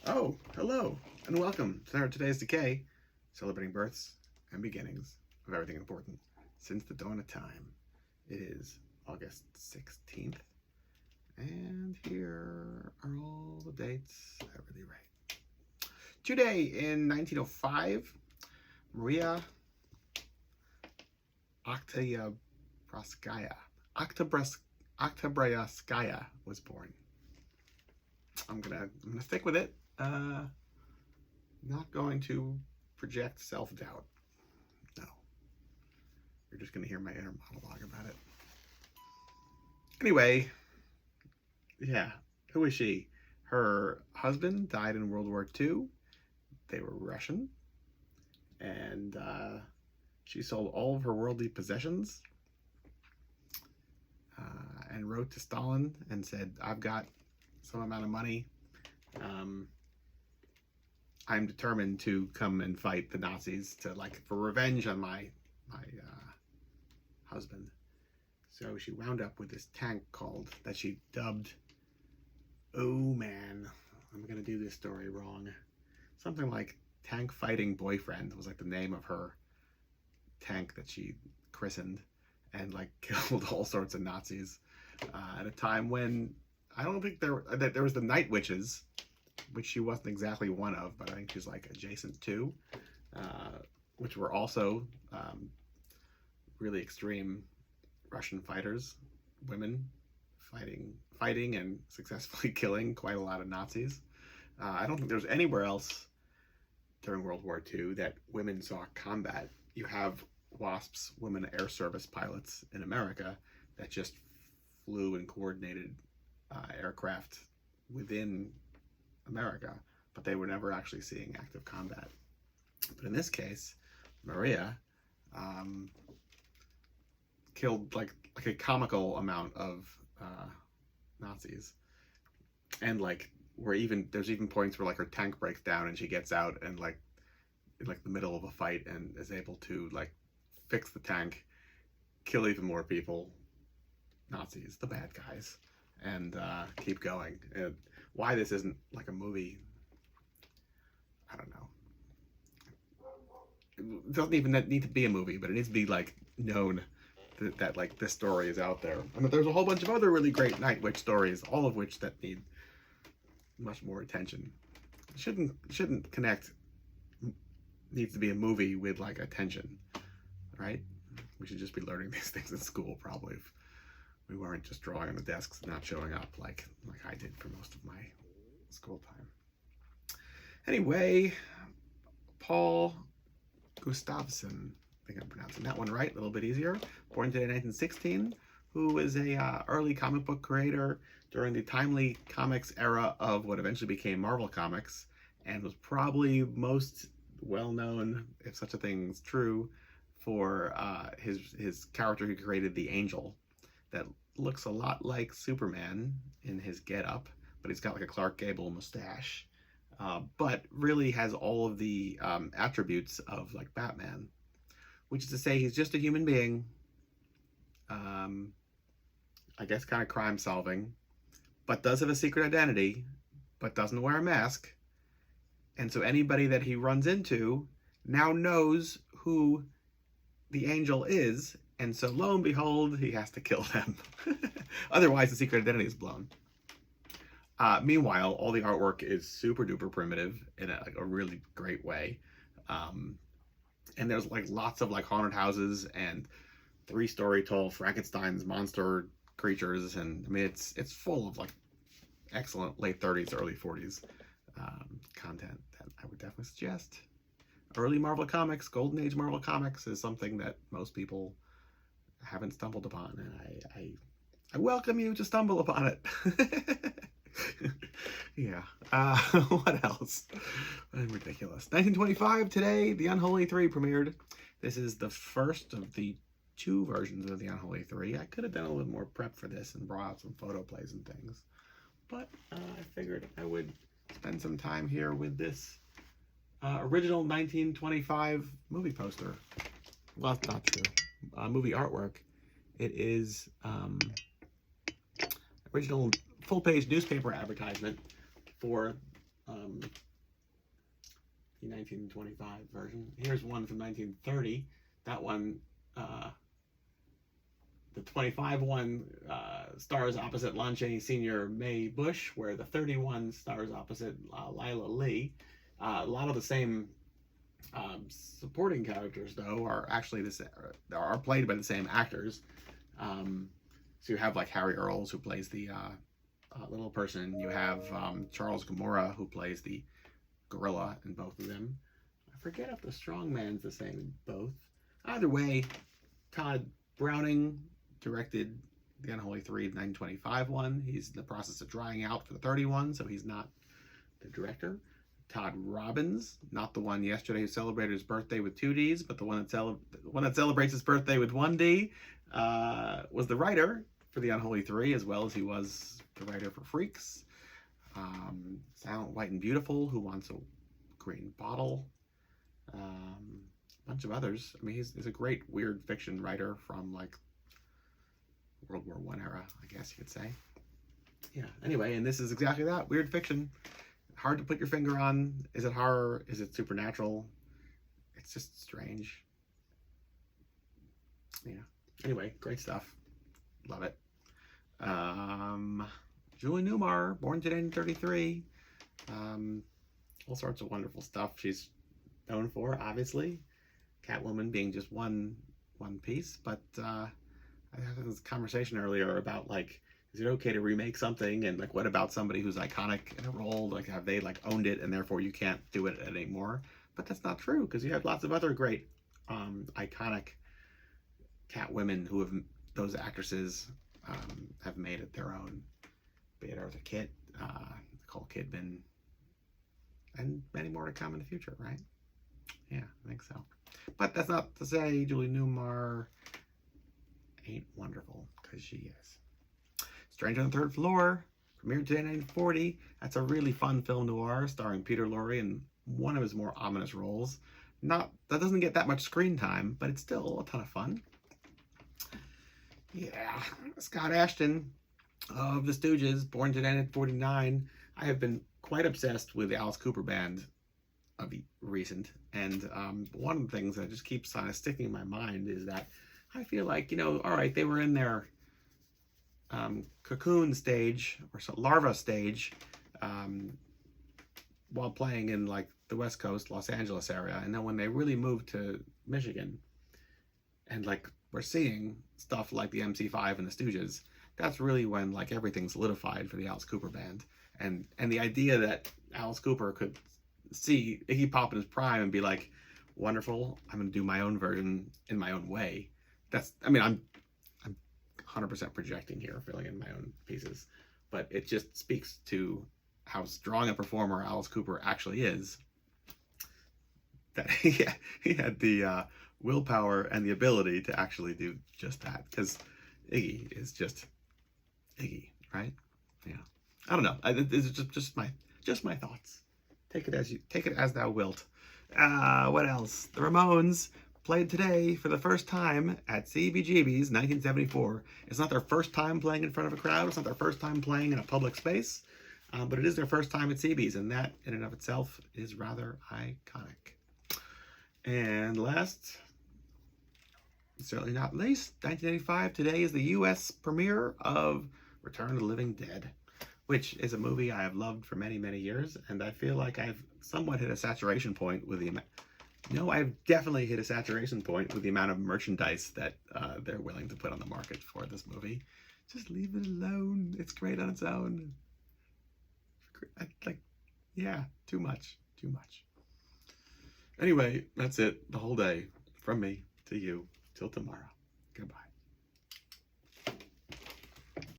Oh, hello, and welcome to today's Decay, celebrating births and beginnings of everything important since the dawn of time. It is August 16th, and here are all the dates I really right. Today, in 1905, Maria Oktyabrskaya was born. I'm gonna stick with it. Not going to project self-doubt. No. You're just gonna hear my inner monologue about it. Anyway, yeah, who is she? Her husband died in World War II. They were Russian. And she sold all of her worldly possessions and wrote to Stalin and said, I've got some amount of money. I'm determined to come and fight the Nazis for revenge on my husband. So she wound up with this tank that she dubbed, oh man, I'm gonna do this story wrong. Something like Tank Fighting Boyfriend was like the name of her tank that she christened, and like killed all sorts of Nazis at a time when I don't think there was the Night Witches, which she wasn't exactly one of, but I think she's like adjacent to, which were also really extreme Russian fighters, women fighting and successfully killing quite a lot of Nazis. I don't think there's anywhere else during World War II that women saw combat. You have WASPs, women air service pilots in America, that just flew and coordinated aircraft within America, but they were never actually seeing active combat. But in this case, Maria killed like a comical amount of Nazis, and there's even points where like her tank breaks down and she gets out and in the middle of a fight and is able to fix the tank, kill even more people, Nazis, the bad guys, and keep going. And why this isn't like a movie, I don't know. It doesn't even need to be a movie, but it needs to be known that this story is out there. I mean, there's a whole bunch of other really great Night Witch stories, all of which that need much more attention. Shouldn't connect. Needs to be a movie with attention, right? We should just be learning these things in school, probably, if we weren't just drawing on the desks and not showing up like I did for most of my school time. Anyway, Paul Gustafsson, I think I'm pronouncing that one right, a little bit easier, born today in 1916, who was a early comic book creator during the Timely Comics era of what eventually became Marvel Comics, and was probably most well-known, if such a thing is true, for his character who created, the Angel, that looks a lot like Superman in his getup, but he's got like a Clark Gable mustache, but really has all of the attributes of Batman, which is to say he's just a human being, I guess kind of crime solving, but does have a secret identity, but doesn't wear a mask. And so anybody that he runs into now knows who the Angel is, and so lo and behold, he has to kill them. Otherwise, the secret identity is blown. Meanwhile, all the artwork is super duper primitive in a really great way. And there's lots of haunted houses and 3-story tall Frankenstein's monster creatures, and I mean it's full of excellent late 30s, early 40s content that I would definitely suggest. Early Marvel Comics, Golden Age Marvel Comics, is something that most people haven't stumbled upon, and I welcome you to stumble upon it. Yeah. What else? Ridiculous. 1925, today, The Unholy Three premiered. This is the first of the 2 versions of The Unholy Three. I could have done a little more prep for this and brought out some photo plays and things, but I figured I would spend some time here with this original 1925 movie poster. Well, that's not true. Movie artwork. It is original full-page newspaper advertisement for the 1925 version. Here's one from 1930. That one, the 25 one stars opposite Lon Chaney Sr. Mae Bush, where the 31 stars opposite Lila Lee. A lot of the same supporting characters, though, are actually are played by the same actors. So you have like Harry Earls, who plays the little person. You have Charles Gamora, who plays the gorilla in both of them. I forget if the strongman's the same in both. Either way, Todd Browning directed the Unholy Three 1925 one. He's in the process of drying out for the 31, so he's not the director. Todd Robbins, not the one yesterday who celebrated his birthday with 2 Ds, but the one that celebrates his birthday with 1 D, was the writer for the Unholy Three, as well as he was the writer for Freaks, Silent, White, and Beautiful, Who Wants a Green Bottle, a bunch of others. I mean, he's a great weird fiction writer from like World War I era, I guess you could say. Yeah, anyway, and this is exactly that, weird fiction. Hard to put your finger on. Is it horror? Is it supernatural? It's just strange. Yeah. Anyway, great stuff. Love it. Julie Newmar, born today in 1933. All sorts of wonderful stuff she's known for, obviously. Catwoman being just one piece, but I had this conversation earlier about like, is it okay to remake something, and like what about somebody who's iconic in a role? Like, have they like owned it and therefore you can't do it anymore? But that's not true, because you have lots of other great iconic Catwomen who have, those actresses have made it their own. Be it Eartha Kitt, Nicole Kidman, and many more to come in the future, right? Yeah, I think so. But that's not to say Julie Newmar ain't wonderful, because she is. Stranger on the Third Floor, premiered today in 1940. That's a really fun film noir starring Peter Lorre in one of his more ominous roles. That doesn't get that much screen time, but it's still a ton of fun. Yeah, Scott Ashton of the Stooges, born today in 1949. I have been quite obsessed with the Alice Cooper Band of recent, and one of the things that just keeps kind of sticking in my mind is that I feel like, you know, all right, they were in their cocoon stage or larva stage while playing in like the West Coast, Los Angeles area, and then when they really moved to Michigan and like we're seeing stuff like the MC5 and the Stooges, that's really when like everything solidified for the Alice Cooper Band, and the idea that Alice Cooper could see Iggy Pop in his prime and be like, wonderful, I'm gonna do my own version in my own way. That's, I mean, I'm 100% projecting here, filling in my own pieces, but it just speaks to how strong a performer Alice Cooper actually is, that he had the willpower and the ability to actually do just that, because Iggy is just Iggy, right? Yeah, I don't know. It's just my thoughts. Take it as thou wilt. What else? The Ramones played today for the first time at CBGB's 1974. It's not their first time playing in front of a crowd. It's not their first time playing in a public space, but it is their first time at CB's, and that in and of itself is rather iconic. And last, certainly not least, 1985. Today is the U.S. premiere of Return of the Living Dead, which is a movie I have loved for many, many years, and I feel like I've somewhat hit a saturation point with the amount. No, I've definitely hit a saturation point with the amount of merchandise that they're willing to put on the market for this movie. Just leave it alone. It's great on its own. Yeah, too much. Anyway, that's it. The whole day. From me to you. Till tomorrow. Goodbye.